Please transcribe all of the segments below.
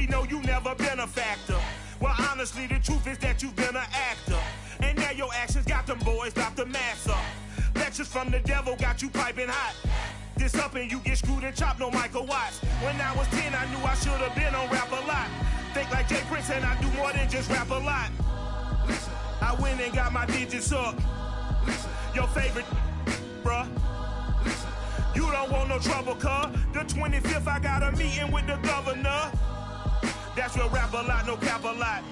we know you never been a factor. Well, honestly, the truth is that you've been an actor. And now your actions got them boys dropped the mask up. Lectures from the devil got you piping hot. This up and you get screwed and chopped, no Michael Watts. When I was 10, I knew I should have been on rap a lot. Think like Jay Prince and I do more than just rap a lot. I went and got my digits up. Your favorite, bruh. You don't want no trouble, cuz. The 25th, I got a meeting with the governor. That's real rap a lot, no cap a lot.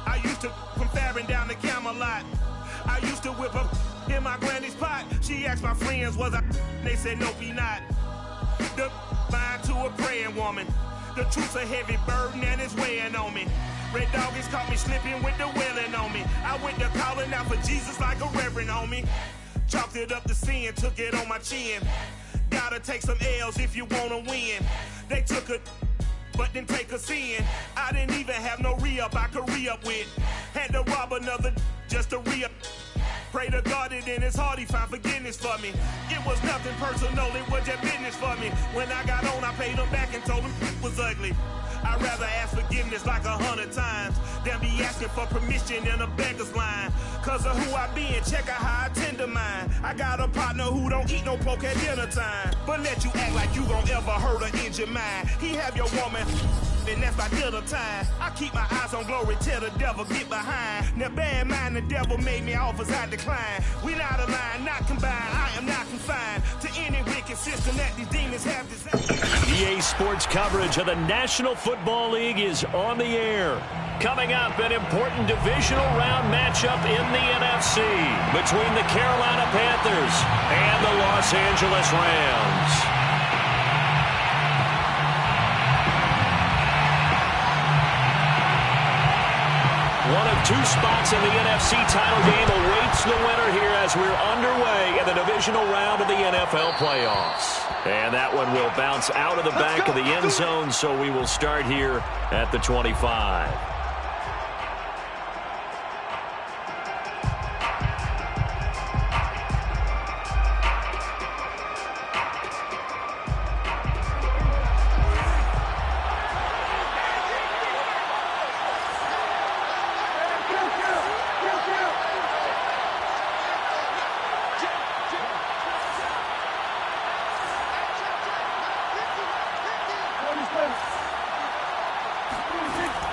I used to from Farron down to Camelot. I used to whip up in my granny's pot. She asked my friends, was I? They said, nope, he not. The mind to a praying woman. The truth's a heavy burden and it's weighing on me. Red Doggies caught me slipping with the wailing on me. I went to calling out for Jesus like a reverend on me. Chalked it up to sin, took it on my chin. Gotta take some L's if you wanna win. They took a but didn't take a sin. I didn't even have no re-up I could re-up with. Had to rob another just to re-up. Pray to God that in his heart he found forgiveness for me. It was nothing personal, it was just business for me. When I got on, I paid him back and told him it was ugly. I'd rather ask forgiveness like 100 times than be asking for permission in a beggar's line. Cause of who I be and check out how I tend to mine. I got a partner who don't eat no pork at dinner time, but let you act like you gon' ever hurt or injure mine. He have your woman and that's by dinner time. I keep my eyes on glory till the devil get behind. Now bear in mind the devil made me offers I decline. We not aligned, not combined, I am not confined to any wicked system that these demons have designed. EA Sports coverage of the National Football League is on the air. Coming up, an important divisional round matchup in the NFC between the Carolina Panthers and the Los Angeles Rams. One of two spots in the NFC title game awaits the winner here as we're underway in the divisional round of the NFL playoffs. And that one will bounce out of the back of the end zone, so we will start here at the 25.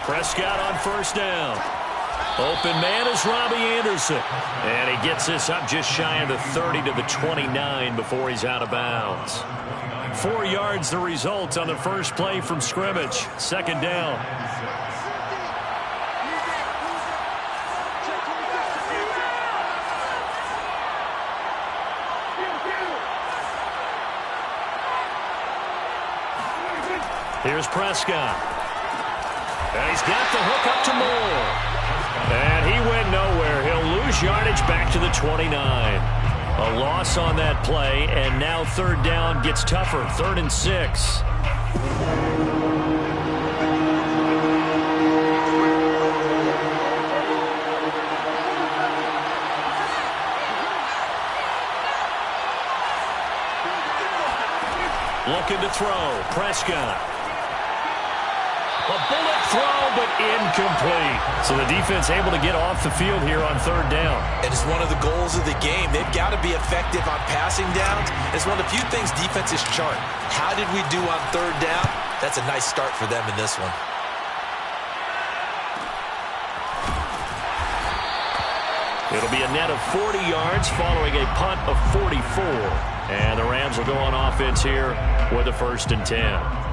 Prescott on first down. Open man is Robbie Anderson. And he gets this up just shy of the 30 to the 29 before he's out of bounds. 4 yards the result on the first play from scrimmage. Second down. Here's Prescott. And he's got the hook up to Moore. And he went nowhere. He'll lose yardage back to the 29. A loss on that play, and now third down gets tougher. 3rd and 6. Looking to throw. Prescott. A bullet throw, but incomplete. So the defense able to get off the field here on third down. It is one of the goals of the game. They've got to be effective on passing downs. It's one of the few things defenses chart. How did we do on third down? That's a nice start for them in this one. It'll be a net of 40 yards following a punt of 44. And the Rams will go on offense here with a 1st and 10.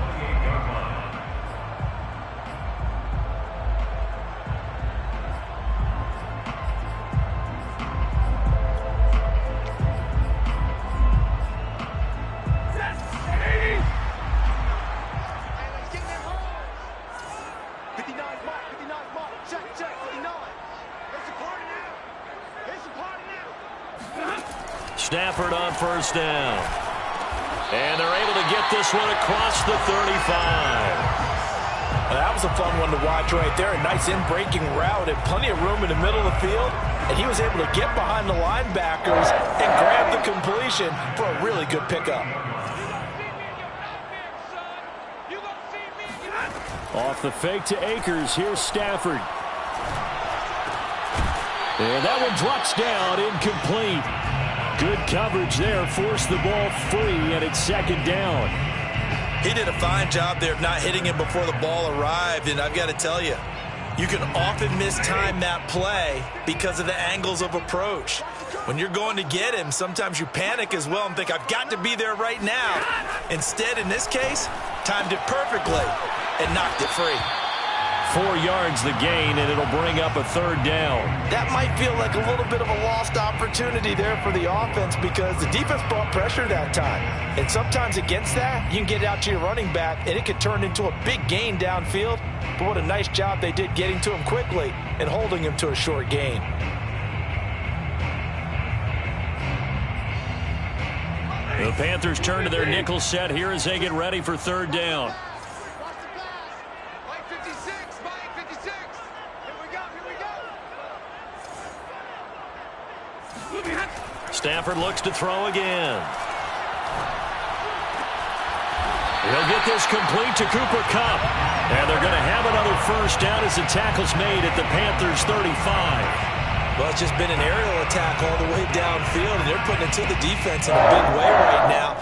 Stafford on first down. And they're able to get this one across the 35. That was a fun one to watch right there. A nice in-breaking route and plenty of room in the middle of the field. And he was able to get behind the linebackers and grab the completion for a really good pickup. Off the fake to Akers. Here's Stafford. And that one drops down, incomplete. Good coverage there. Forced the ball free, and it's second down. He did a fine job there of not hitting him before the ball arrived, and I've got to tell you, you can often mistime that play because of the angles of approach. When you're going to get him, sometimes you panic as well and think, I've got to be there right now. Instead, in this case, timed it perfectly and knocked it free. 4 yards the gain, and it'll bring up a third down. That might feel like a little bit of a lost opportunity there for the offense because the defense brought pressure that time. And sometimes against that, you can get out to your running back, and it could turn into a big gain downfield. But what a nice job they did getting to him quickly and holding him to a short gain. The Panthers turn to their nickel set here as they get ready for third down. Stafford looks to throw again. He'll get this complete to Cooper Kupp. And they're going to have another first down as the tackle's made at the Panthers' 35. Well, it's just been an aerial attack all the way downfield, and they're putting it to the defense in a big way right now.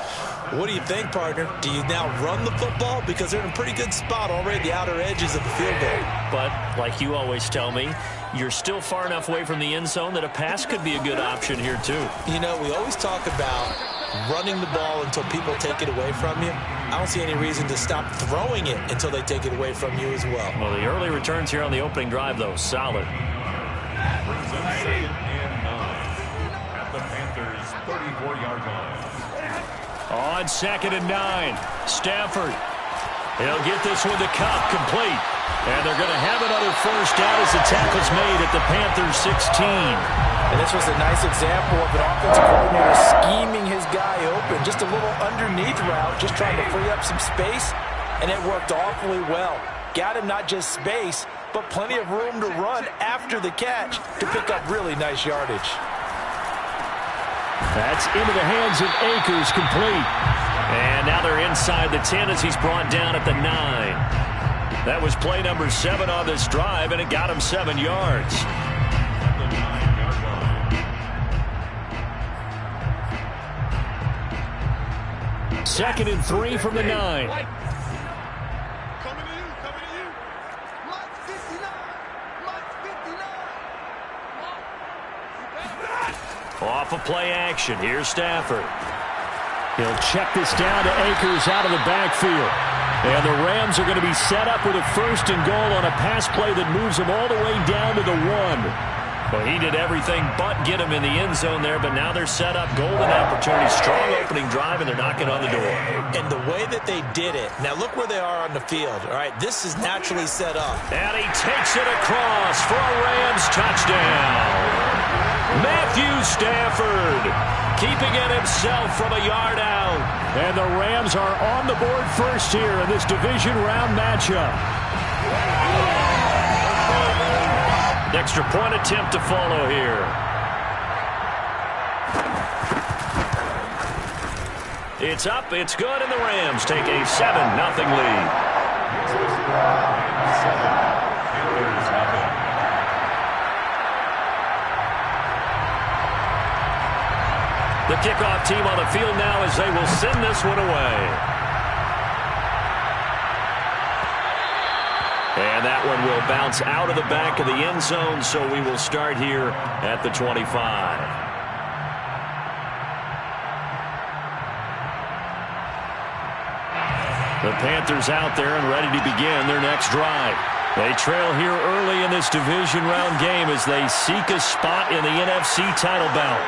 What do you think, partner? Do you now run the football? Because they're in a pretty good spot already at the outer edges of the field goal. But, like you always tell me, you're still far enough away from the end zone that a pass could be a good option here, too. You know, we always talk about running the ball until people take it away from you. I don't see any reason to stop throwing it until they take it away from you as well. Well, the early returns here on the opening drive, though, solid. Second and 9 at the Panthers' 34-yard line. On second and 9, Stafford. He'll get this one to Kupp, complete. And they're going to have another first down as the tackle's made at the Panthers' 16. And this was a nice example of an offensive coordinator scheming his guy open. Just a little underneath route, just trying to free up some space. And it worked awfully well. Got him not just space, but plenty of room to run after the catch to pick up really nice yardage. That's into the hands of Akers, complete. And now they're inside the 10 as he's brought down at the 9. That was play number 7 on this drive, and it got him 7 yards. Second and 3 from the 9. Off of play action. Here's Stafford. He'll check this down to Akers out of the backfield. And the Rams are going to be set up with a first and goal on a pass play that moves them all the way down to the 1. Well, he did everything but get him in the end zone there, but now they're set up. Golden opportunity, strong opening drive, and they're knocking on the door. And the way that they did it, now look where they are on the field. All right, this is naturally set up. And he takes it across for a Rams touchdown. Matthew Stafford keeping it himself from a yard out. And the Rams are on the board first here in this division round matchup. Extra point attempt to follow here. It's up, it's good, and the Rams take a 7-0 lead. The kickoff team on the field now as they will send this one away. And that one will bounce out of the back of the end zone, so we will start here at the 25. The Panthers out there and ready to begin their next drive. They trail here early in this division round game as they seek a spot in the NFC title bout.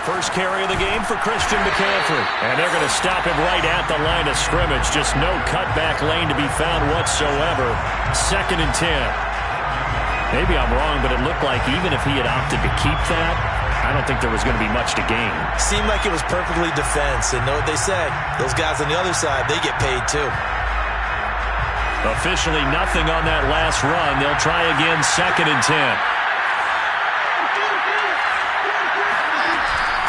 First carry of the game for Christian McCaffrey. And they're going to stop him right at the line of scrimmage. Just no cutback lane to be found whatsoever. Second and 10. Maybe I'm wrong, but it looked like even if he had opted to keep that, I don't think there was going to be much to gain. Seemed like it was perfectly defense. And know what they said? Those guys on the other side, they get paid too. Officially nothing on that last run. They'll try again, second and 10.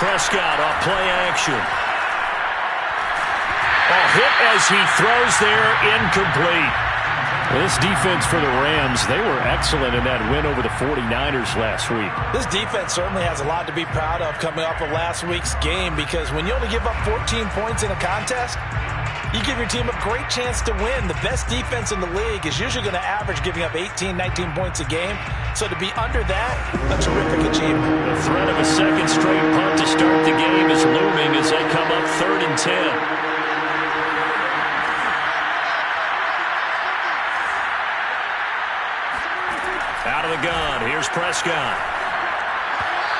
Prescott off play action. hit as he throws there, incomplete. This defense for the Rams, they were excellent in that win over the 49ers last week. This defense certainly has a lot to be proud of coming off of last week's game, because when you only give up 14 points in a contest, you give your team a great chance to win. The best defense in the league is usually going to average giving up 18, 19 points a game. So to be under that, a terrific achievement. The threat of a second straight punt to start the game is looming as they come up 3rd and 10. Out of the gun, here's Prescott.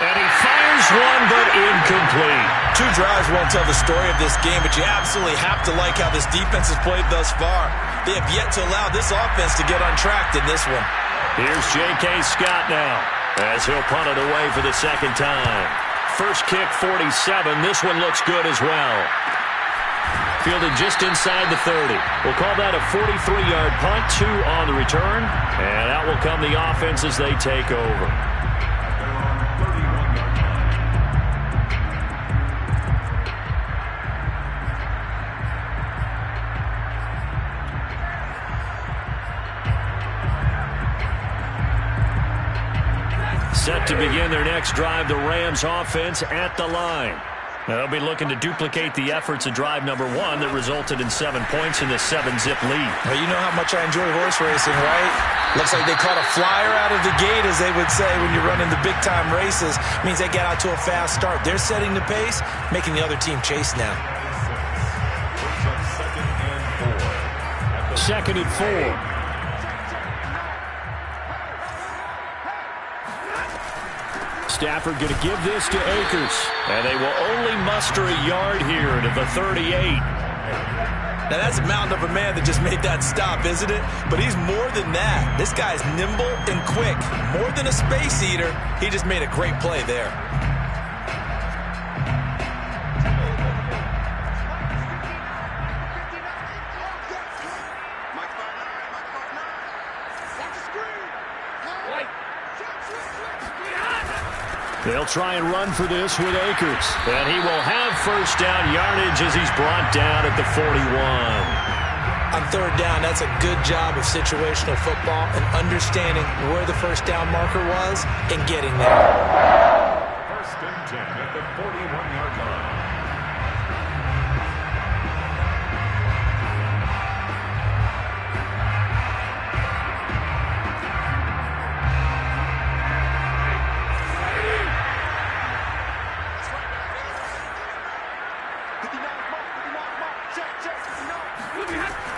And he fires one, but incomplete. 2 drives won't tell the story of this game, but you absolutely have to like how this defense has played thus far. They have yet to allow this offense to get untracked in this one. Here's J.K. Scott now, as he'll punt it away for the second time. First kick, 47. This one looks good as well. Fielded just inside the 30. We'll call that a 43-yard punt, 2 on the return. And out will come the offense as they take over. Set to begin their next drive, the Rams offense at the line. They'll be looking to duplicate the efforts of drive number 1 that resulted in 7 points in the 7-zip lead. Well, you know how much I enjoy horse racing, right? Looks like they caught a flyer out of the gate, as they would say when you're running the big-time races. Means they get out to a fast start. They're setting the pace, making the other team chase now. 2nd and 4. Stafford going to give this to Akers. And they will only muster a yard here to the 38. Now that's a mountain of a man that just made that stop, isn't it? But he's more than that. This guy's nimble and quick. More than a space eater, he just made a great play there. They'll try and run for this with Akers. And he will have first down yardage as he's brought down at the 41. On 3rd down, that's a good job of situational football and understanding where the first down marker was and getting there. 1st and 10 at the 41-yard line.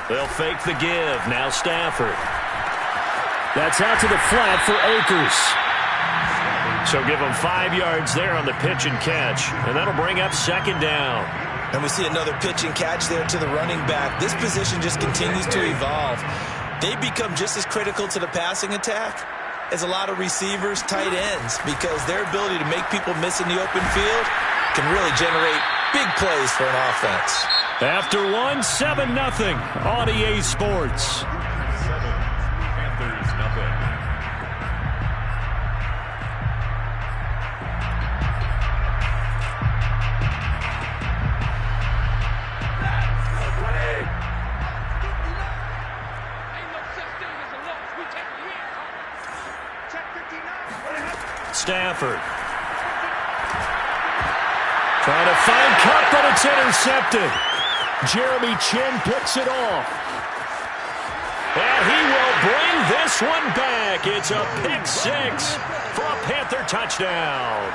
They'll fake the give. Now Stafford. That's out to the flat for Akers. So give him 5 yards there on the pitch and catch. And that'll bring up 2nd down. And we see another pitch and catch there to the running back. This position just continues to evolve. They become just as critical to the passing attack as a lot of receivers, tight ends, because their ability to make people miss in the open field can really generate big plays for an offense. After 1, 7-0 on EA Sports. 7, Panthers nothing. Stafford. Trying to find Cup, but it's intercepted. Jeremy Chin picks it off. And he will bring this one back. It's a pick 6 for a Panther touchdown.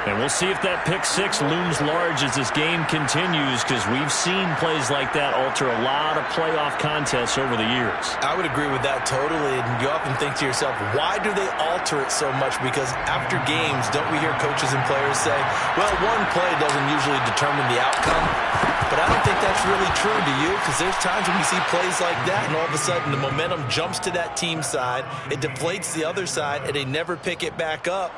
And we'll see if that pick 6 looms large as this game continues, because we've seen plays like that alter a lot of playoff contests over the years. I would agree with that totally. And you often think to yourself, why do they alter it so much? Because after games, don't we hear coaches and players say, well, one play doesn't usually determine the outcome. But I don't think that's really true, do you? Because there's times when we see plays like that, and all of a sudden the momentum jumps to that team side, it deflates the other side, and they never pick it back up.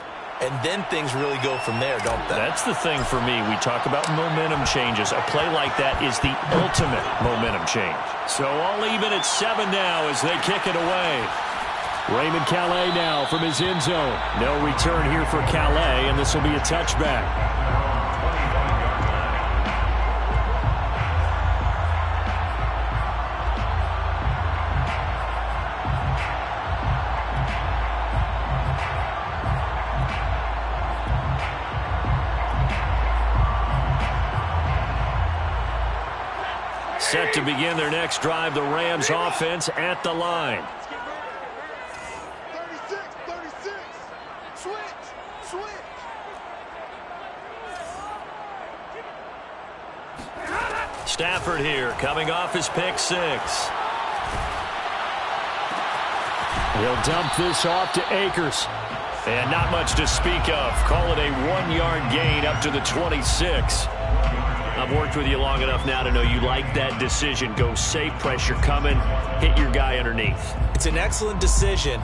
And then things really go from there, don't they? That's the thing for me. We talk about momentum changes. A play like that is the ultimate momentum change. So all even at 7 now as they kick it away. Raymond Calais now from his end zone. No return here for Calais, and this will be a touchback. Set to begin their next drive, the Rams offense at the line. 36. Switch. Stafford here, coming off his pick 6. He'll dump this off to Akers. And not much to speak of. Call it a 1-yard gain up to the 26. I've worked with you long enough now to know you like that decision. Go safe, pressure coming, hit your guy underneath. It's an excellent decision,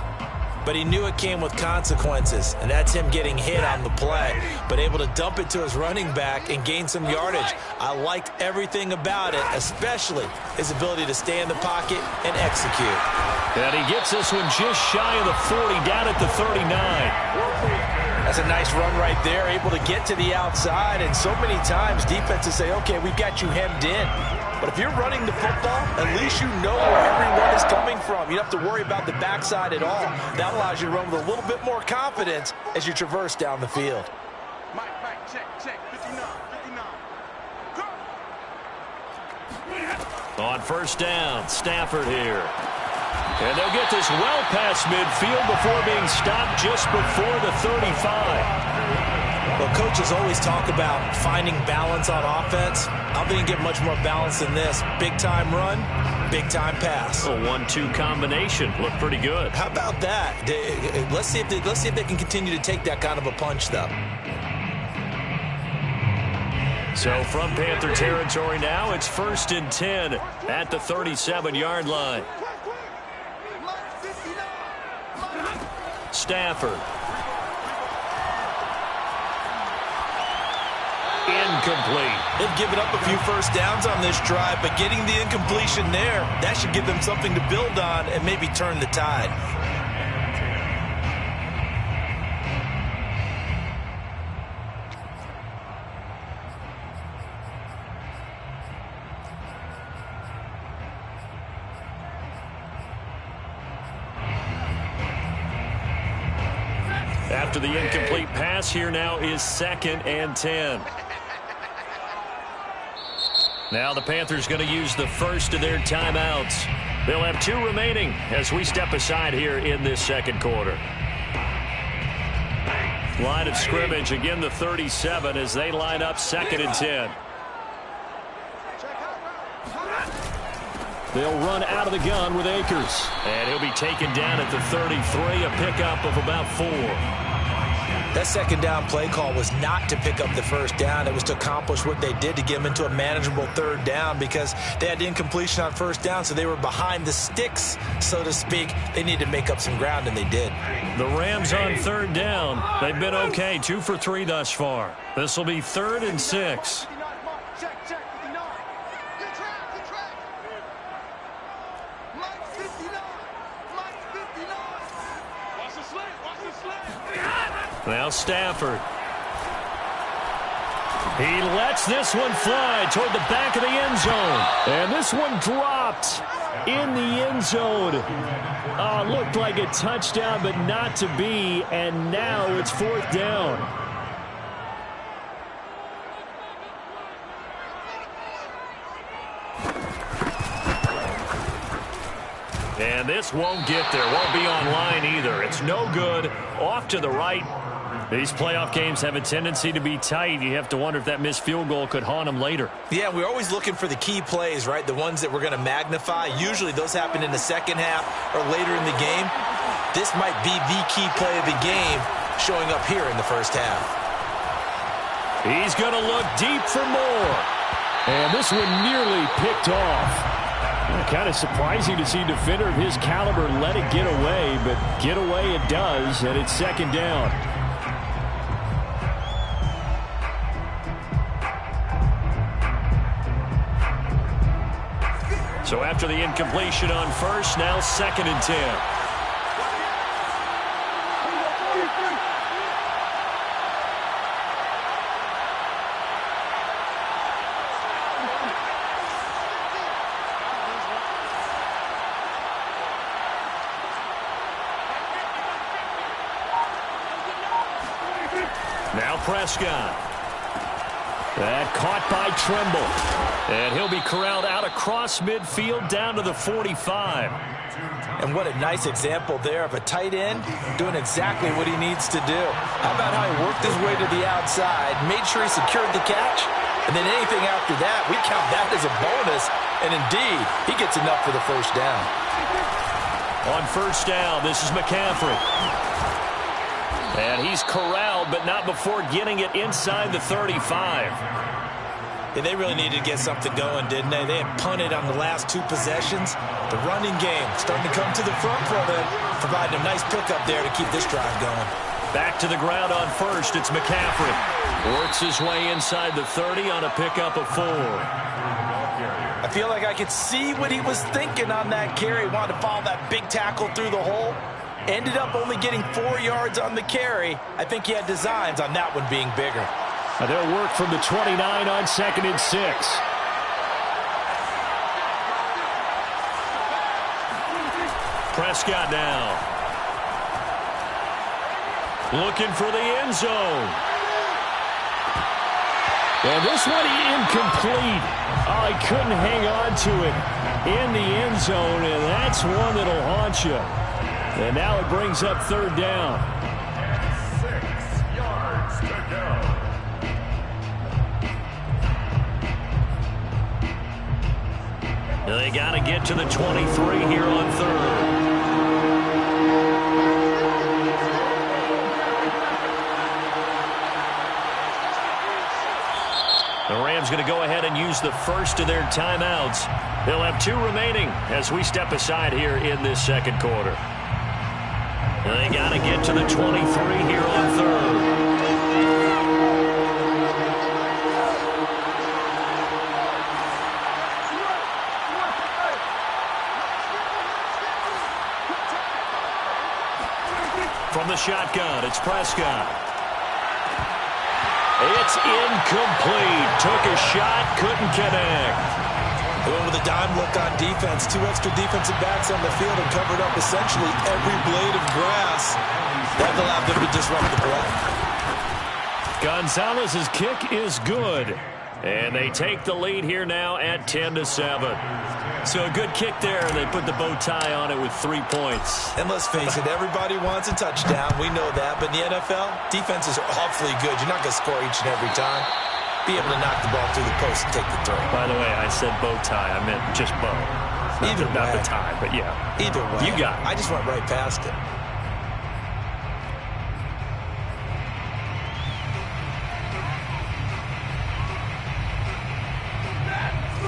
but he knew it came with consequences, and that's him getting hit on the play, but able to dump it to his running back and gain some yardage. I liked everything about it, especially his ability to stay in the pocket and execute. And he gets this one just shy of the 40, down at the 39. That's a nice run right there, able to get to the outside, and so many times defenses say, okay, we've got you hemmed in. But if you're running the football, at least you know where everyone is coming from. You don't have to worry about the backside at all. That allows you to run with a little bit more confidence as you traverse down the field. Mike, check. 59. Go. On first down, Stafford here. And they'll get this well past midfield before being stopped just before the 35. Well, coaches always talk about finding balance on offense. I don't think you get much more balance than this. Big-time run, big-time pass. A 1-2 combination. Looked pretty good. How about that? Let's see if they can continue to take that kind of a punch, though. So from Panther territory now, it's 1st and 10 at the 37-yard line. Stafford. Incomplete. They've given up a few first downs on this drive, but getting the incompletion there, that should give them something to build on and maybe turn the tide. After the incomplete pass, here now is 2nd and 10. Now the Panthers going to use the first of their timeouts. They'll have 2 remaining as we step aside here in this second quarter. Line of scrimmage, again the 37 as they line up 2nd and 10. They'll run out of the gun with Akers. And he'll be taken down at the 33, a pickup of about 4. That second down play call was not to pick up the first down. It was to accomplish what they did to get them into a manageable 3rd down because they had incompletion on first down, so they were behind the sticks, so to speak. They needed to make up some ground, and they did. The Rams on 3rd down. They've been okay, 2 for 3 thus far. This will be 3rd and 6. Check. 59. Good track. Mike 59. Watch the slant. Now Stafford. He lets this one fly toward the back of the end zone. And this one dropped in the end zone. Looked like a touchdown, but not to be. And now it's 4th down. And this won't get there. Won't be online either. It's no good. Off to the right. These playoff games have a tendency to be tight. You have to wonder if that missed field goal could haunt them later. Yeah, we're always looking for the key plays, right? The ones that we're going to magnify. Usually those happen in the second half or later in the game. This might be the key play of the game showing up here in the first half. He's going to look deep for more. And this one nearly picked off. Kind of surprising to see a defender of his caliber let it get away, but get away it does, and it's 2nd down. So after the incompletion on first, now 2nd and 10. Now Prescott. That caught by Trimble. And he'll be corralled out across midfield down to the 45. And what a nice example there of a tight end doing exactly what he needs to do. How about how he worked his way to the outside, made sure he secured the catch, and then anything after that, we count that as a bonus. And indeed, he gets enough for the first down. On first down, this is McCaffrey. And he's corralled, but not before getting it inside the 35. And they really needed to get something going, didn't they? They had punted on the last 2 possessions. The running game starting to come to the front for them, providing a nice pickup there to keep this drive going. Back to the ground on first, it's McCaffrey. Works his way inside the 30 on a pickup of 4. I feel like I could see what he was thinking on that carry. Wanted to follow that big tackle through the hole. Ended up only getting 4 yards on the carry. I think he had designs on that one being bigger. Now they'll work from the 29 on 2nd and 6. Prescott now. Looking for the end zone. And this one incomplete. Oh, he couldn't hang on to it in the end zone, and that's one that'll haunt you. And now it brings up 3rd down. 6 yards to go. They got to get to the 23 here on 3rd. The Rams going to go ahead and use the first of their timeouts. They'll have 2 remaining as we step aside here in this 2nd quarter. They got to get to the 23 here on 3rd. From the shotgun, it's Prescott. It's incomplete. Took a shot, couldn't connect. Going with a dime look on defense. 2 extra defensive backs on the field and covered up essentially every blade of grass. That allowed them to disrupt the play. Gonzalez's kick is good. And they take the lead here now at 10-7. So a good kick there, and they put the bow tie on it with 3 points. And let's face it, everybody wants a touchdown. We know that. But in the NFL, defenses are awfully good. You're not going to score each and every time. Be able to knock the ball through the post and take the throw. By the way, I said bow tie. I meant just bow. Not the tie, but yeah. Either way. You got it. I just went right past it.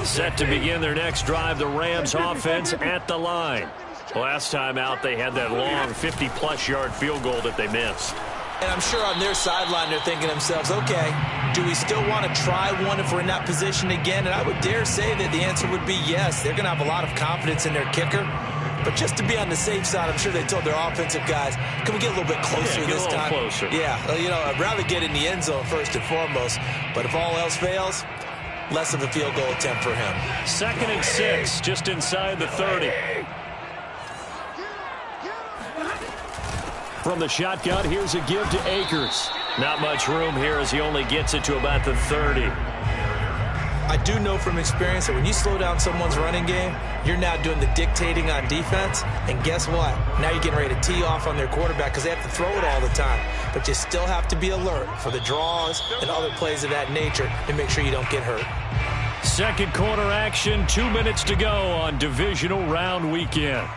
Set to begin their next drive, the Rams offense at the line. Last time out, they had that long 50-plus yard field goal that they missed. And I'm sure on their sideline they're thinking to themselves, okay, do we still want to try one if we're in that position again? And I would dare say that the answer would be yes. They're going to have a lot of confidence in their kicker. But just to be on the safe side, I'm sure they told their offensive guys, can we get a little bit closer this time? Closer. Yeah, I'd rather get in the end zone first and foremost. But if all else fails, less of a field goal attempt for him. 2nd and 6, just inside the 30. From the shotgun, here's a give to Akers. Not much room here as he only gets it to about the 30. I do know from experience that when you slow down someone's running game, you're now doing the dictating on defense. And guess what? Now you're getting ready to tee off on their quarterback because they have to throw it all the time. But you still have to be alert for the draws and other plays of that nature to make sure you don't get hurt. 2nd quarter action, 2 minutes to go on divisional round weekend.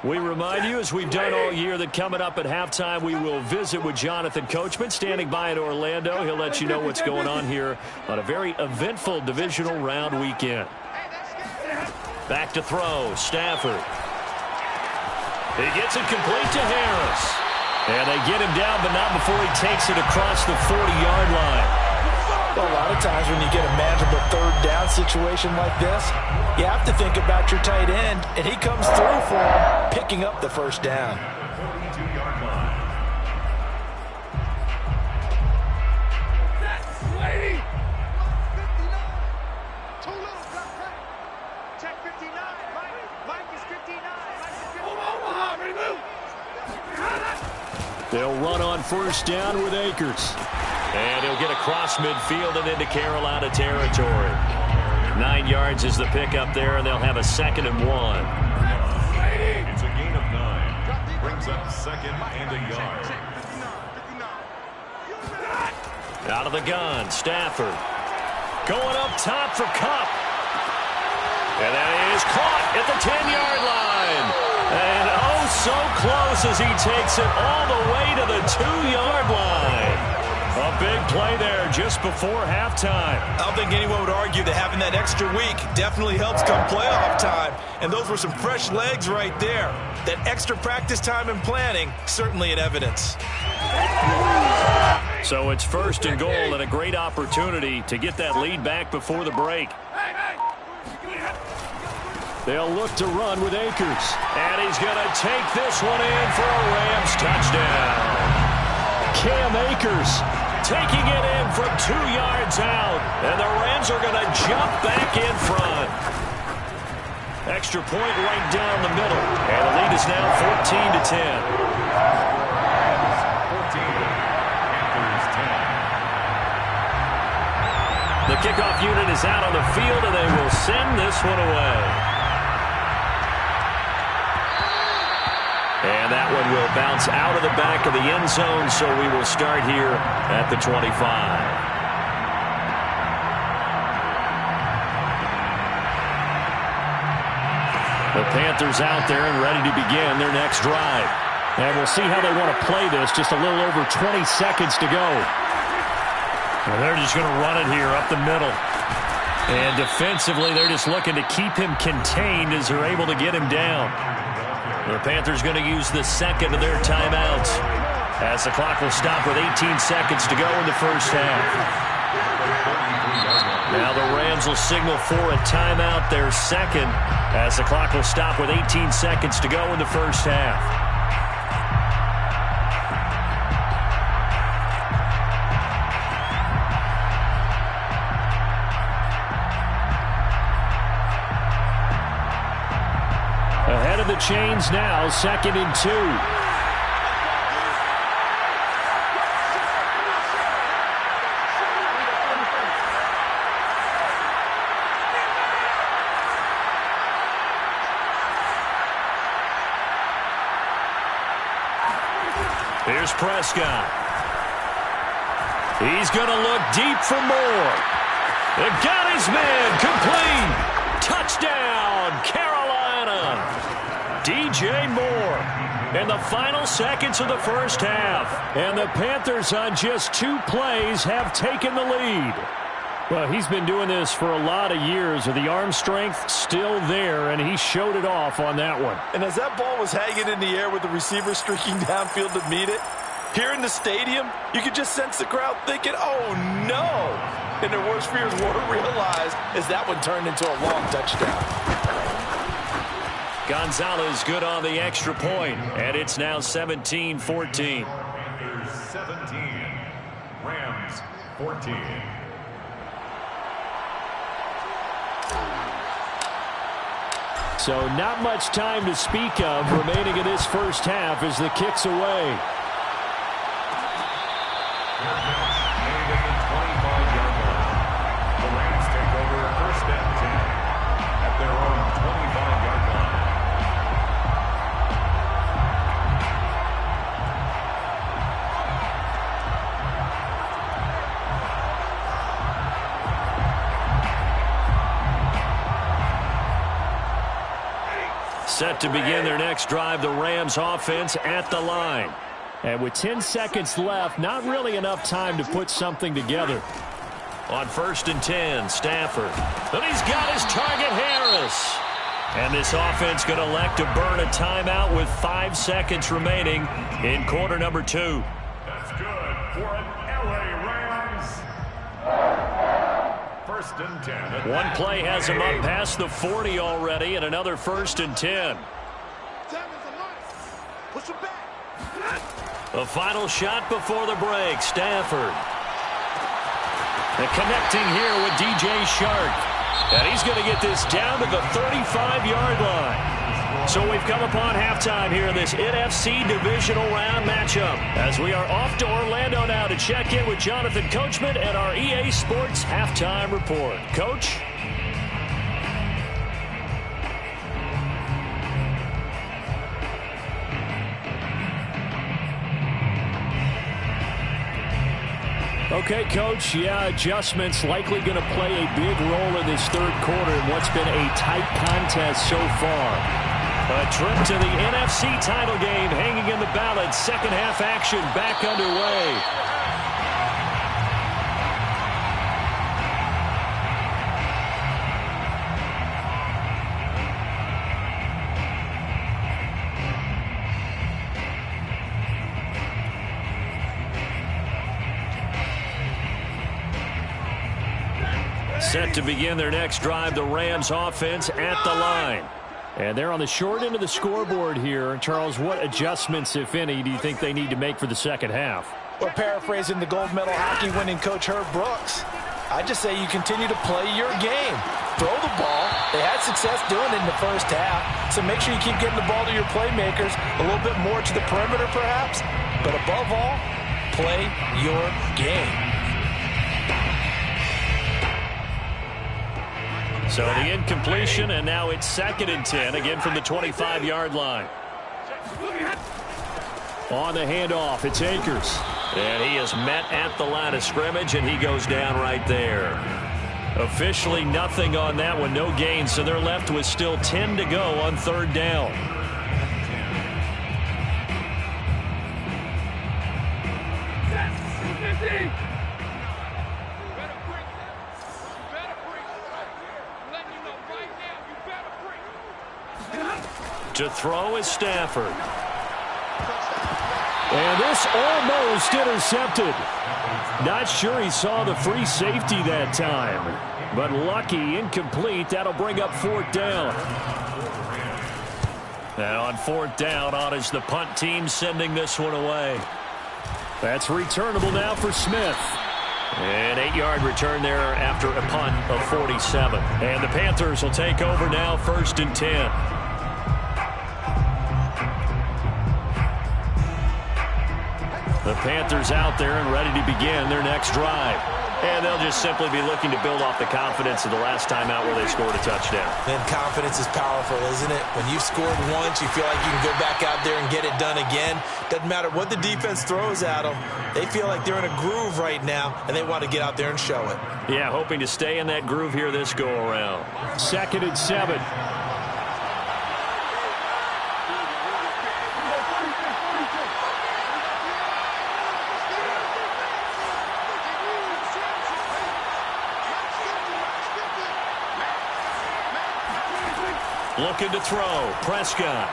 We remind you, as we've done all year, that coming up at halftime, we will visit with Jonathan Coachman, standing by in Orlando. He'll let you know what's going on here on a very eventful divisional round weekend. Back to throw, Stafford. He gets it complete to Harris. And they get him down, but not before he takes it across the 40-yard line. Well, a lot of times when you get a manageable 3rd down situation like this, you have to think about your tight end, and he comes through for him, picking up the first down. 42-yard line. They'll run on first down with Akers. And he'll get across midfield and into Carolina territory. 9 yards is the pickup there, and they'll have a 2nd and 1. It's a gain of 9. Brings up 2nd and a yard. Out of the gun, Stafford. Going up top for Kupp. And that is caught at the 10-yard line. And oh, so close as he takes it all the way to the 2-yard line. A big play there just before halftime. I don't think anyone would argue that having that extra week definitely helps come playoff time. And those were some fresh legs right there. That extra practice time and planning, certainly in evidence. So it's 1st and goal and a great opportunity to get that lead back before the break. They'll look to run with Akers. And he's going to take this one in for a Rams touchdown. Cam Akers taking it in from 2 yards out. And the Rams are going to jump back in front. Extra point right down the middle. And the lead is now 14-10. 14. Panthers 10. The kickoff unit is out on the field, and they will send this one away. And that one will bounce out of the back of the end zone, so we will start here at the 25. The Panthers out there and ready to begin their next drive. And we'll see how they want to play this. Just a little over 20 seconds to go. And they're just going to run it here up the middle. And defensively, they're just looking to keep him contained as they're able to get him down. The Panthers going to use the 2nd of their timeouts as the clock will stop with 18 seconds to go in the first half. Now the Rams will signal for a timeout, their 2nd, as the clock will stop with 18 seconds to go in the first half. Ahead of the chains now, 2nd and 2. Here's Prescott. He's going to look deep for more. They've got his man complete. Touchdown, Carolina. DJ Moore in the final seconds of the first half. And the Panthers on just 2 plays have taken the lead. Well, he's been doing this for a lot of years with the arm strength still there, and he showed it off on that one. And as that ball was hanging in the air with the receiver streaking downfield to meet it, here in the stadium, you could just sense the crowd thinking, oh, no. And their worst fears were realized as that one turned into a long touchdown. Gonzalez good on the extra point, and it's now 17-14. Panthers 17. Rams 14. So not much time to speak of remaining in this first half as the kick's away. Made at the 25-yard line. The Rams take over 1st and 10 at their own 25-yard line. Set to begin their next drive, the Rams offense at the line. And with 10 seconds left, not really enough time to put something together. On 1st and 10, Stafford. But he's got his target, Harris. And this offense going to elect to burn a timeout with 5 seconds remaining in quarter number 2. That's good for an LA Rams. 1st and 10. One play has him up past the 40 already, and another 1st and 10. Push him back. The final shot before the break, Stafford. And connecting here with DJ Shark. And he's going to get this down to the 35-yard line. So we've come upon halftime here in this NFC Divisional Round matchup as we are off to Orlando now to check in with Jonathan Coachman and our EA Sports Halftime Report. Coach? Okay, Coach, adjustments likely going to play a big role in this third quarter in what's been a tight contest so far. A trip to the NFC title game hanging in the balance. Second half action back underway. Set to begin their next drive, the Rams offense at the line. And they're on the short end of the scoreboard here. Charles, what adjustments, if any, do you think they need to make for the second half? Well, paraphrasing the gold medal hockey winning coach Herb Brooks, I just say you continue to play your game. Throw the ball. They had success doing it in the first half. So make sure you keep getting the ball to your playmakers, a little bit more to the perimeter perhaps. But above all, play your game. So the incompletion, and now it's 2nd and 10, again from the 25-yard line. On the handoff, it's Akers. And he is met at the line of scrimmage, and he goes down right there. Officially nothing on that one, no gain, so they're left with still 10 to go on 3rd down. To throw is Stafford. And this almost intercepted. Not sure he saw the free safety that time. But lucky, incomplete. That'll bring up 4th down. And on 4th down, on is the punt team sending this one away. That's returnable now for Smith. An 8-yard return there after a punt of 47. And the Panthers will take over now, 1st and 10. The Panthers out there and ready to begin their next drive. And they'll just simply be looking to build off the confidence of the last time out where they scored a touchdown. And confidence is powerful, isn't it? When you've scored once, you feel like you can go back out there and get it done again. Doesn't matter what the defense throws at them. They feel like they're in a groove right now, and they want to get out there and show it. Yeah, hoping to stay in that groove here this go-around. 2nd and 7. Looking to throw. Prescott.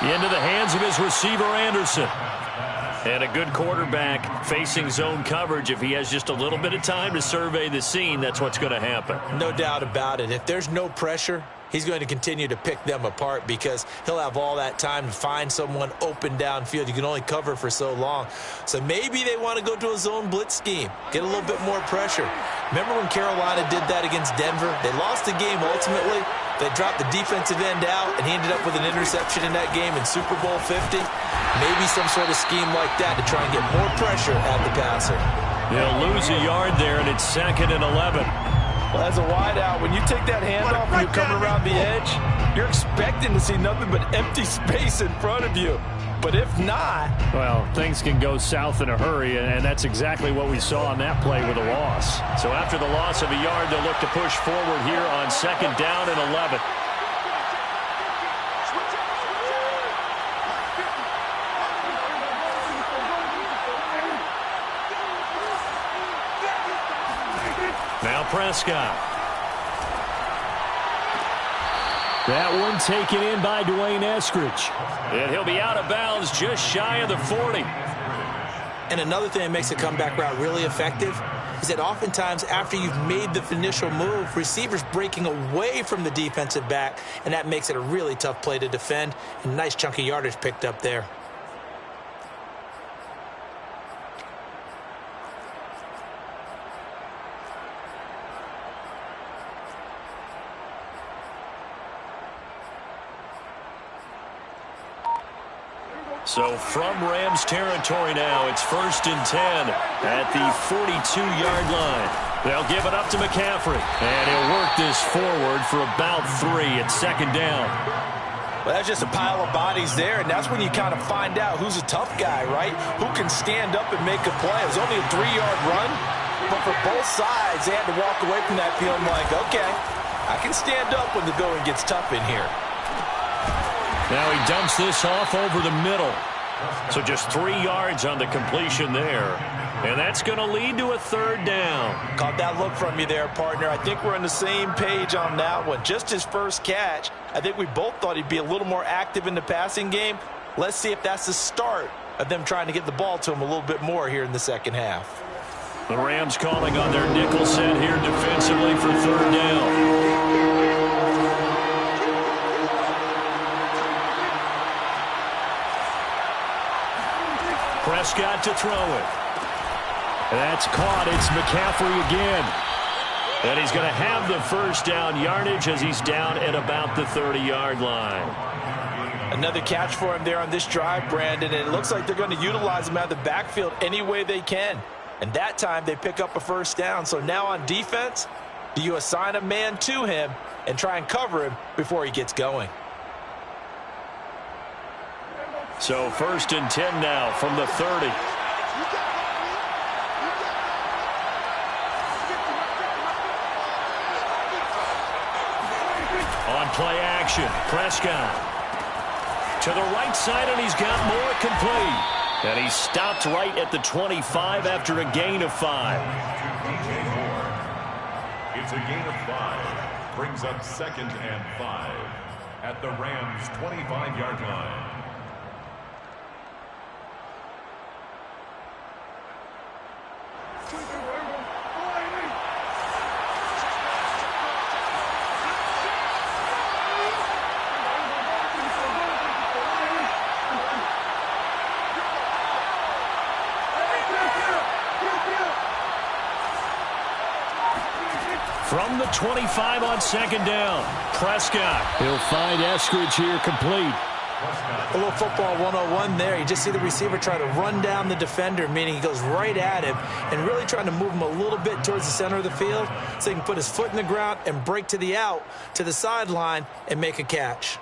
Into the hands of his receiver, Anderson. And a good quarterback facing zone coverage. If he has just a little bit of time to survey the scene, that's what's going to happen. No doubt about it. If there's no pressure, he's going to continue to pick them apart because he'll have all that time to find someone open downfield. You can only cover for so long. So maybe they want to go to a zone blitz scheme, get a little bit more pressure. Remember when Carolina did that against Denver? They lost the game ultimately. They dropped the defensive end out, and he ended up with an interception in that game in Super Bowl 50. Maybe some sort of scheme like that to try and get more pressure at the passer. He'll lose a yard there, and it's 2nd and 11. Well, as a wideout, when you take that handoff and you're coming around the edge, you're expecting to see nothing but empty space in front of you. But if not... Well, things can go south in a hurry, and that's exactly what we saw on that play with a loss. So after the loss of a yard, they'll look to push forward here on 2nd down and 11. Now Prescott. That one taken in by Dwayne Eskridge. And he'll be out of bounds just shy of the 40. And another thing that makes a comeback route really effective is that oftentimes after you've made the initial move, receivers breaking away from the defensive back, and that makes it a really tough play to defend. And a nice chunk of yardage picked up there. So from Rams territory now, it's 1st and 10 at the 42-yard line. They'll give it up to McCaffrey, and he'll work this forward for about 3 at 2nd down. Well, that's just a pile of bodies there, and that's when you kind of find out who's a tough guy, right? Who can stand up and make a play. It was only a 3-yard run, but for both sides, they had to walk away from that feeling like, okay, I can stand up when the going gets tough in here. Now he dumps this off over the middle. So just 3 yards on the completion there. And that's going to lead to a 3rd down. Caught that look from you there, partner. I think we're on the same page on that one. Just his first catch. I think we both thought he'd be a little more active in the passing game. Let's see if that's the start of them trying to get the ball to him a little bit more here in the second half. The Rams calling on their nickel set here defensively for 3rd down. Prescott to throw it. That's caught. It's McCaffrey again. And he's going to have the 1st down yardage as he's down at about the 30-yard line. Another catch for him there on this drive, Brandon, and it looks like they're going to utilize him out of the backfield any way they can. And that time they pick up a 1st down. So now on defense, do you assign a man to him and try and cover him before he gets going? So 1st and 10 now from the 30. On play action, Prescott to the right side, and he's got more complete. And he's stopped right at the 25 after a gain of 5. It's a gain of 5. Brings up 2nd and 5 at the Rams' 25-yard line. From the 25 on 2nd down, Prescott. He'll find Eskridge here complete. A little football 101 there. You just see the receiver try to run down the defender, meaning he goes right at him and really trying to move him a little bit towards the center of the field so he can put his foot in the ground and break to the out, to the sideline, and make a catch.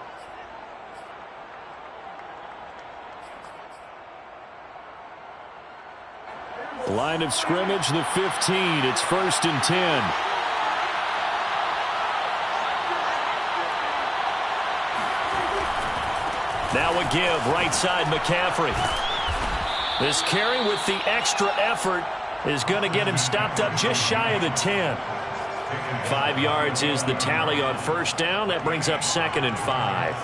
Line of scrimmage, the 15. It's 1st and 10. Now a give, right side, McCaffrey. This carry with the extra effort is going to get him stopped up just shy of the 10. 5 yards is the tally on 1st down. That brings up 2nd and 5.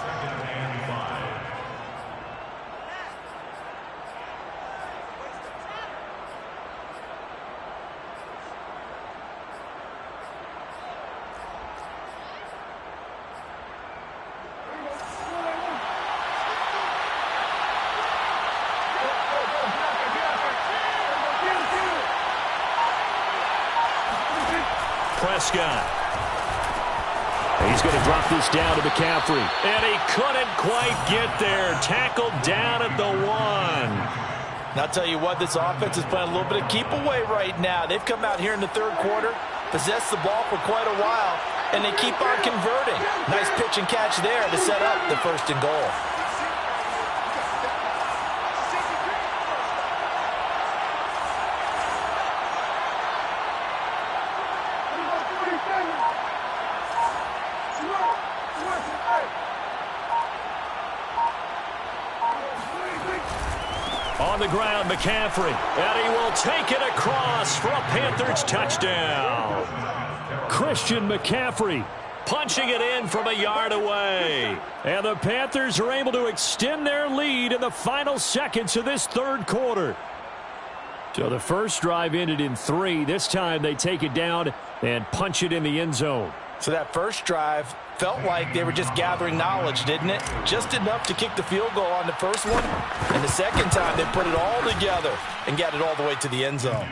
Prescott. He's going to drop this down to McCaffrey. And he couldn't quite get there. Tackled down at the 1. And I'll tell you what, this offense is playing a little bit of keep away right now. They've come out here in the 3rd quarter, possessed the ball for quite a while, and they keep on converting. Nice pitch and catch there to set up the 1st and goal. On the ground, McCaffrey, and he will take it across for a Panthers touchdown. Christian McCaffrey punching it in from a yard away. And the Panthers are able to extend their lead in the final seconds of this 3rd quarter. So the first drive ended in 3. This time they take it down and punch it in the end zone. So that first drive felt like they were just gathering knowledge, didn't it? Just enough to kick the field goal on the first one. And the second time, they put it all together and got it all the way to the end zone.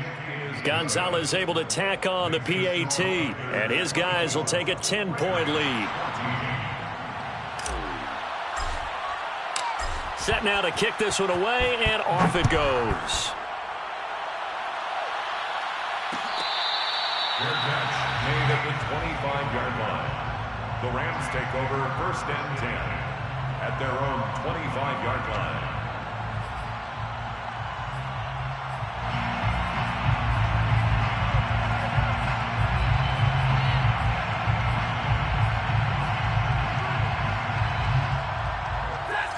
Gonzalez able to tack on the PAT, and his guys will take a 10-point lead. Set now to kick this one away, and off it goes. Fair catch made at the 25-yard line. The Rams take over 1st and 10 at their own 25-yard line.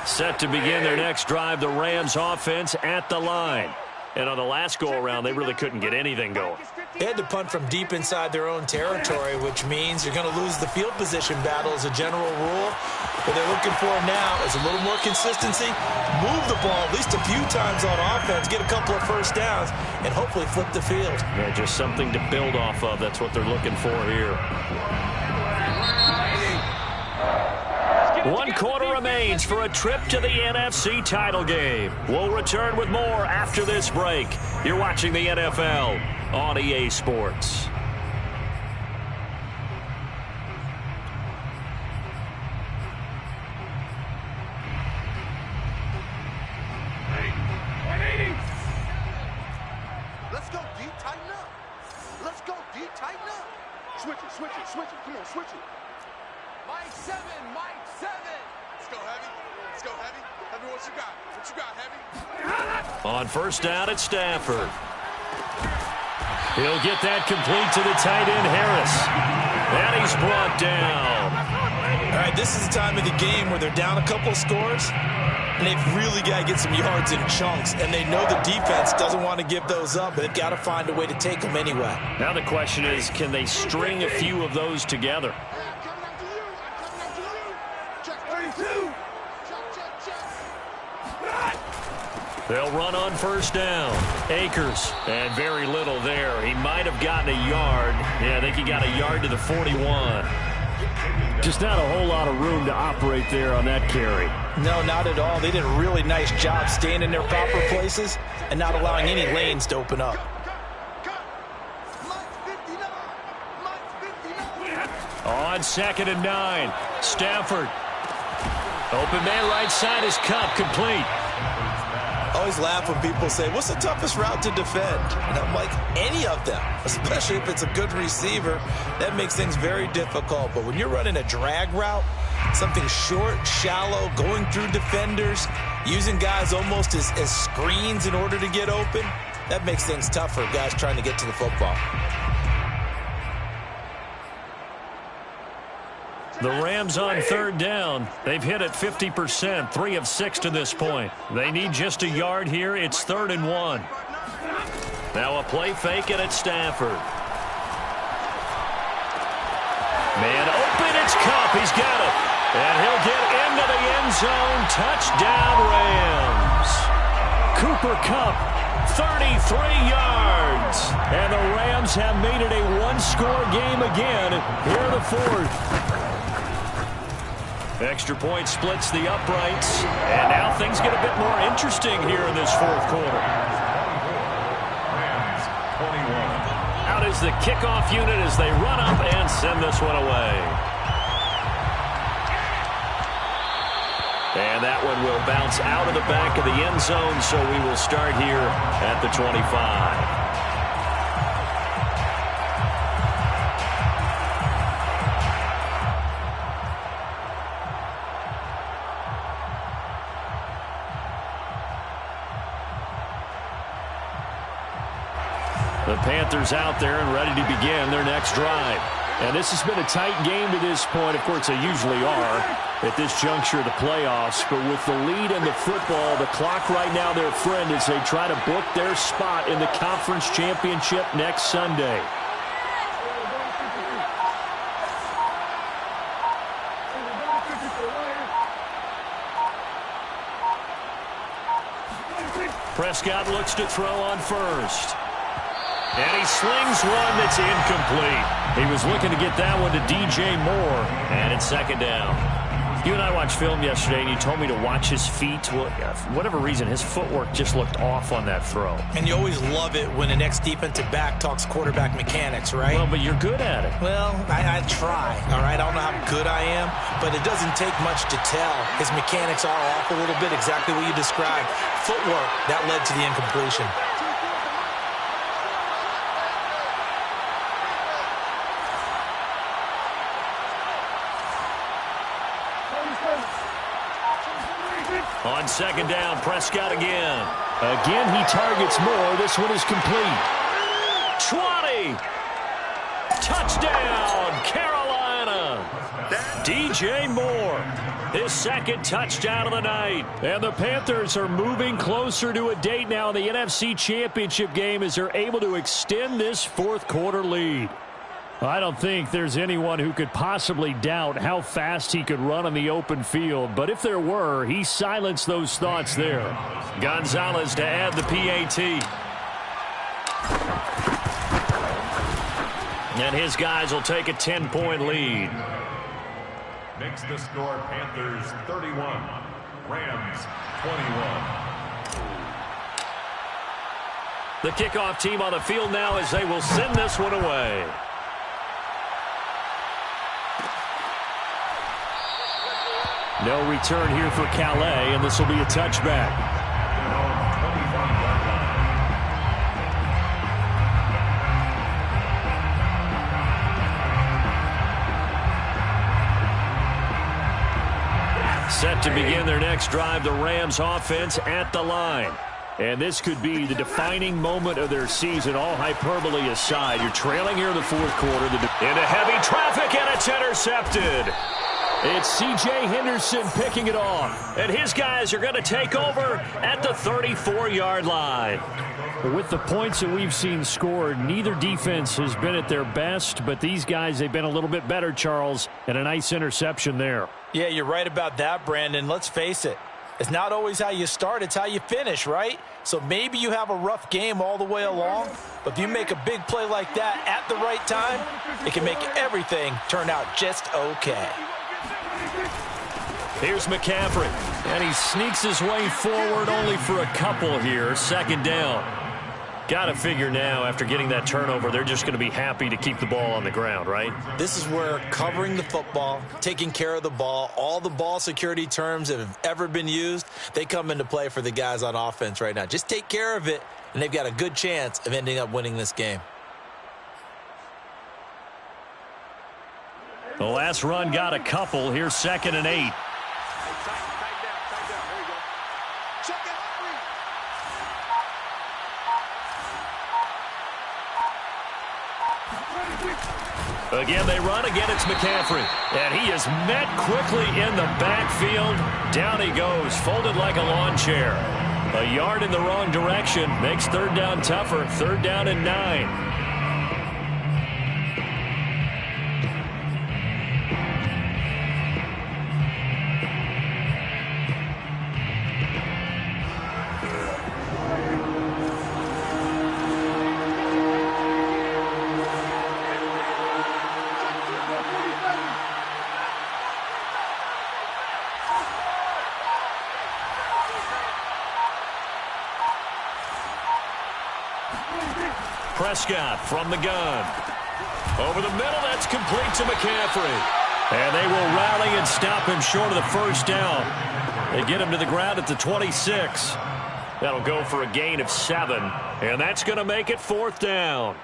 Set to begin their next drive, the Rams offense at the line. And on the last go-around, they really couldn't get anything going. They had to punt from deep inside their own territory, which means you're going to lose the field position battle as a general rule. What they're looking for now is a little more consistency, move the ball at least a few times on offense, get a couple of first downs, and hopefully flip the field. Yeah, just something to build off of. That's what they're looking for here. 1 quarter remains for a trip to the NFC title game. We'll return with more after this break. You're watching the NFL on EA Sports. Let's go deep, tighten up. Let's go deep, tighten up. Switch it, switch it, switch it. Come on, switch it. Mike 7, Mike 7. Let's go, Heavy. Let's go, Heavy. Heavy, what you got? What you got, Heavy? On 1st down at Stafford. He'll get that complete to the tight end, Harris. And he's brought down. All right, this is the time of the game where they're down a couple of scores, and they've really got to get some yards in chunks, and they know the defense doesn't want to give those up, but they've got to find a way to take them anyway. Now the question is, can they string a few of those together? They'll run on 1st down. Akers, and very little there. He might have gotten a yard. Yeah, I think he got a yard to the 41. Just not a whole lot of room to operate there on that carry. No, not at all. They did a really nice job staying in their proper places and not allowing any lanes to open up. On 2nd and 9, Stafford. Open man right side is Cup, complete. I always laugh when people say, what's the toughest route to defend? And I'm like, any of them, especially if it's a good receiver. That makes things very difficult. But when you're running a drag route, something short, shallow, going through defenders, using guys almost as screens in order to get open, that makes things tough for guys trying to get to the football. The Rams on 3rd down. They've hit it 50%, 3 of 6 to this point. They need just a yard here. It's 3rd and 1. Now a play fake and it's Stafford. Man open, it's Cup. He's got it. And he'll get into the end zone. Touchdown, Rams. Cooper Kupp, 33 yards. And the Rams have made it a one-score game again here in the 4th. Extra point splits the uprights, and now things get a bit more interesting here in this 4th quarter. Rams 21. Out is the kickoff unit as they run up and send this one away. And that one will bounce out of the back of the end zone, so we will start here at the 25. The Panthers out there and ready to begin their next drive. And this has been a tight game to this point. Of course, they usually are at this juncture of the playoffs. But with the lead in the football, the clock right now their friend as they try to book their spot in the conference championship next Sunday. Prescott looks to throw on 1st. And he slings one that's incomplete. He was looking to get that one to DJ Moore. And it's 2nd down. You and I watched film yesterday, and you told me to watch his feet. Well, for whatever reason, his footwork just looked off on that throw. And you always love it when the next defensive back talks quarterback mechanics, right? Well, but you're good at it. Well, I try, all right? I don't know how good I am, but it doesn't take much to tell. His mechanics are off a little bit, exactly what you described. Footwork, that led to the incompletion. On second down, Prescott again. Again, he targets more. This one is complete. 20. Touchdown, Carolina. DJ Moore, his second touchdown of the night. And the Panthers are moving closer to a date now in the NFC Championship game as they're able to extend this fourth quarter lead. I don't think there's anyone who could possibly doubt how fast he could run on the open field. But if there were, he silenced those thoughts there. Gonzalez to add the PAT. And his guys will take a 10-point lead. Makes the score Panthers 31, Rams 21. The kickoff team on the field now as they will send this one away. No return here for Calais, and this will be a touchback. Set to begin their next drive, the Rams offense at the line. And this could be the defining moment of their season, all hyperbole aside. You're trailing here in the fourth quarter. Into heavy traffic, and it's intercepted. It's C.J. Henderson picking it off. And his guys are going to take over at the 34-yard line. With the points that we've seen scored, neither defense has been at their best, but these guys, they've been a little bit better, Charles, and a nice interception there. Yeah, you're right about that, Brandon. Let's face it. It's not always how you start, it's how you finish, right? So maybe you have a rough game all the way along, but if you make a big play like that at the right time, it can make everything turn out just okay. Here's McCaffrey, and he sneaks his way forward only for a couple here. Second down. Got to figure now, after getting that turnover, they're just going to be happy to keep the ball on the ground, right? This is where covering the football, taking care of the ball, all the ball security terms that have ever been used, they come into play for the guys on offense right now. Just take care of it, and they've got a good chance of ending up winning this game. The last run got a couple. Here's 2nd and 8. Again, they run. Again, it's McCaffrey. And he is met quickly in the backfield. Down he goes, folded like a lawn chair. A yard in the wrong direction makes third down tougher. 3rd down and 9. Prescott from the gun. Over the middle, that's complete to McCaffrey. And they will rally and stop him short of the first down. They get him to the ground at the 26. That'll go for a gain of 7. And that's going to make it 4th down.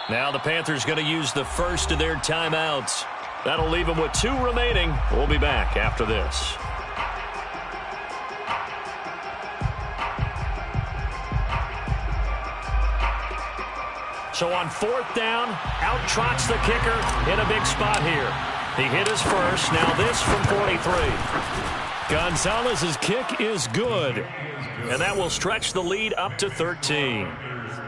Now the Panthers going to use the first of their timeouts. That'll leave them with 2 remaining. We'll be back after this. So on 4th down, out trots the kicker in a big spot here. He hit his first. Now this from 43. Gonzalez's kick is good. And that will stretch the lead up to 13.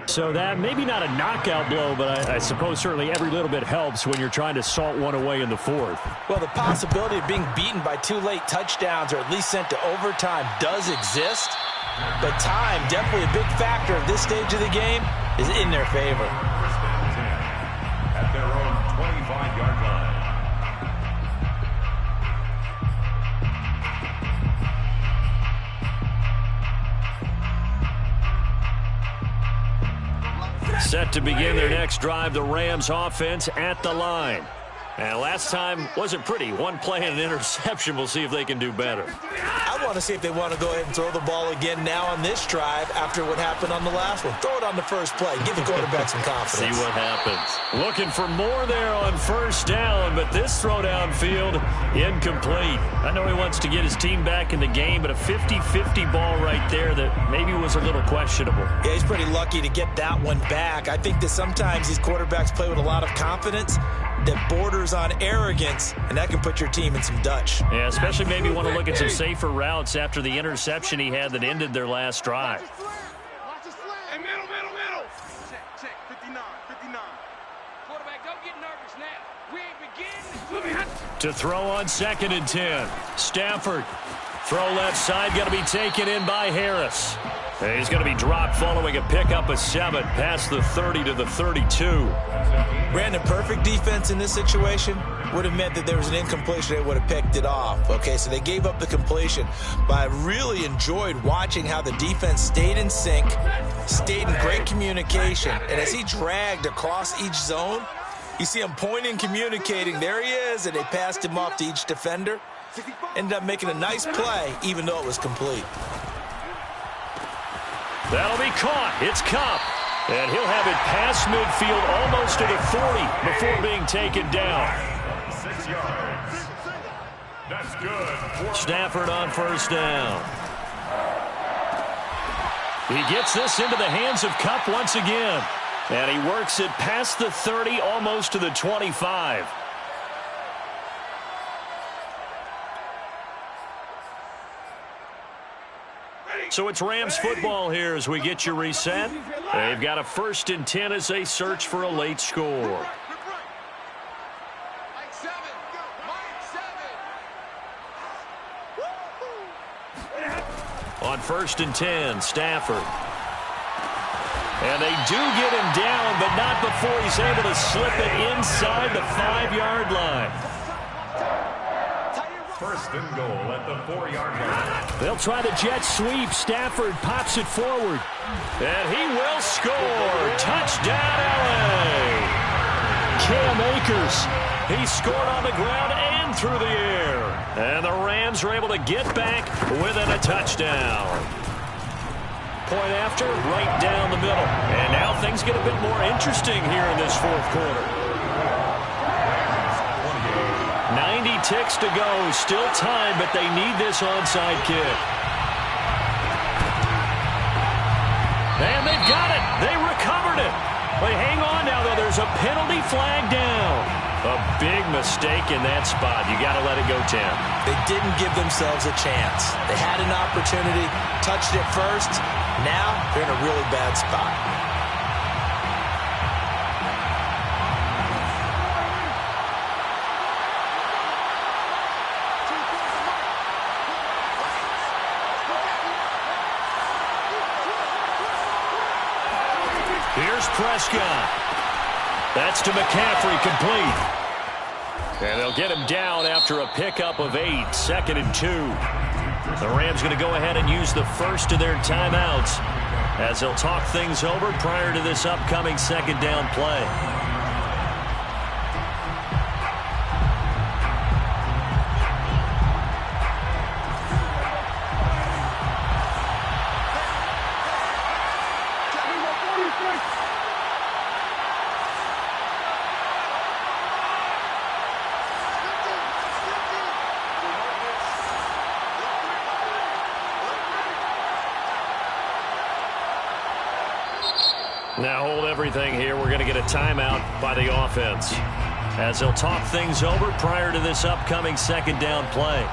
So that maybe not a knockout blow, but I suppose certainly every little bit helps when you're trying to salt one away in the 4th. Well, the possibility of being beaten by 2 late touchdowns or at least sent to overtime does exist. But time, definitely a big factor at this stage of the game, is in their favor. At their own 25-yard line. Set to begin their next drive, the Rams offense at the line. And last time wasn't pretty. One play and an interception. We'll see if they can do better. I want to see if they want to go ahead and throw the ball again now on this drive after what happened on the last one. Throw it on the first play. Give the quarterback some confidence. See what happens. Looking for more there on 1st down, but this throw downfield incomplete. I know he wants to get his team back in the game, but a 50-50 ball right there that maybe was a little questionable. Yeah, he's pretty lucky to get that one back. I think that sometimes these quarterbacks play with a lot of confidence that borders on arrogance, and that can put your team in some Dutch. Yeah, especially maybe want to look at some safer routes after the interception he had that ended their last drive. Hey, middle. Check, 59. Quarterback, don't get nervous now. We ain't beginning. To throw on 2nd and 10. Stafford. Throw left side, going to be taken in by Harris. And he's going to be dropped following a pickup of 7 past the 30 to the 32. Brandon, perfect defense in this situation would have meant that there was an incompletion. They would have picked it off. Okay, so they gave up the completion. But I really enjoyed watching how the defense stayed in sync, stayed in great communication. And as he dragged across each zone, you see him pointing, communicating. There he is, and they passed him off to each defender. Ended up making a nice play, even though it was complete. That'll be caught. It's Kupp. And he'll have it past midfield almost to the 40 before being taken down. 6 yards. That's good. Stafford on 1st down. He gets this into the hands of Kupp once again. And he works it past the 30 almost to the 25. So it's Rams football here as we get you reset. They've got a 1st and 10 as they search for a late score. On 1st and 10, Stafford. And they do get him down, but not before he's able to slip it inside the 5-yard line. 1st and goal at the 4-yard line. They'll try the jet sweep. Stafford pops it forward. And he will score. Touchdown, L.A. Cam Akers. He scored on the ground and through the air. And the Rams are able to get back within a touchdown. Point after, right down the middle. And now things get a bit more interesting here in this 4th quarter. 90 ticks to go. Still time, but they need this onside kick. And they've got it. They recovered it. They hang on now, though. There's a penalty flag down. A big mistake in that spot. You got to let it go, Tim. They didn't give themselves a chance. They had an opportunity, touched it first. Now they're in a really bad spot. Here's Prescott. That's to McCaffrey, complete. And they'll get him down after a pickup of 8, 2nd and 2. The Rams going to go ahead and use the first of their timeouts as they'll talk things over prior to this upcoming 2nd down play. Now hold everything here. We're going to get a timeout by the offense as they'll talk things over prior to this upcoming second down play.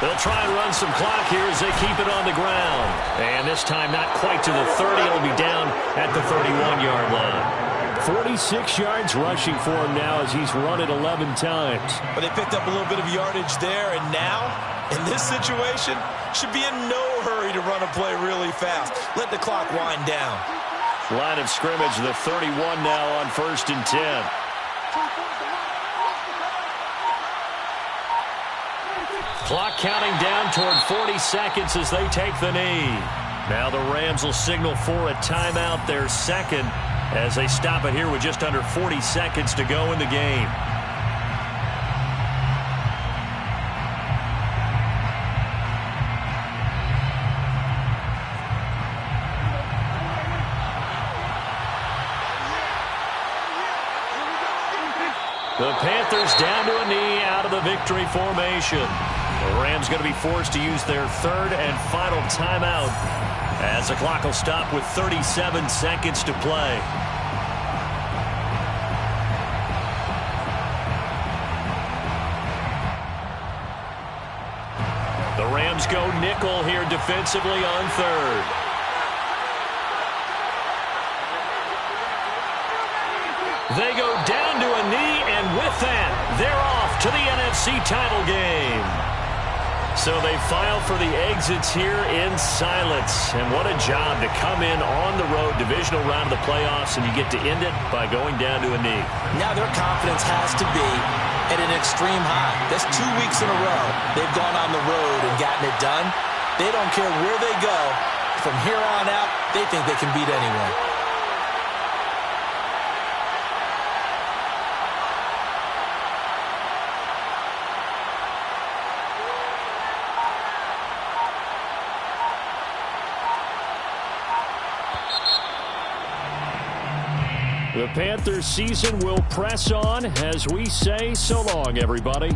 They'll try and run some clock here as they keep it on the ground. And this time not quite to the 30. It'll be down at the 31-yard line. 46 yards rushing for him now as he's run it 11 times. But they picked up a little bit of yardage there, and now, in this situation, should be in no hurry to run a play really fast. Let the clock wind down. Line of scrimmage, the 31 now on 1st and 10. Clock counting down toward 40 seconds as they take the knee. Now the Rams will signal for a timeout, their second, as they stop it here with just under 40 seconds to go in the game. The Panthers down to a knee out of the victory formation. The Rams going to be forced to use their third and final timeout as the clock will stop with 37 seconds to play. The Rams go nickel here defensively on third. They go down to a knee, and with that, they're off to the NFC title game. So they file for the exits here in silence. And what a job to come in on the road, divisional round of the playoffs, and you get to end it by going down to a knee. Now their confidence has to be at an extreme high. That's 2 weeks in a row. They've gone on the road and gotten it done. They don't care where they go. From here on out, they think they can beat anyone. The Panthers season will press on as we say so long, everybody.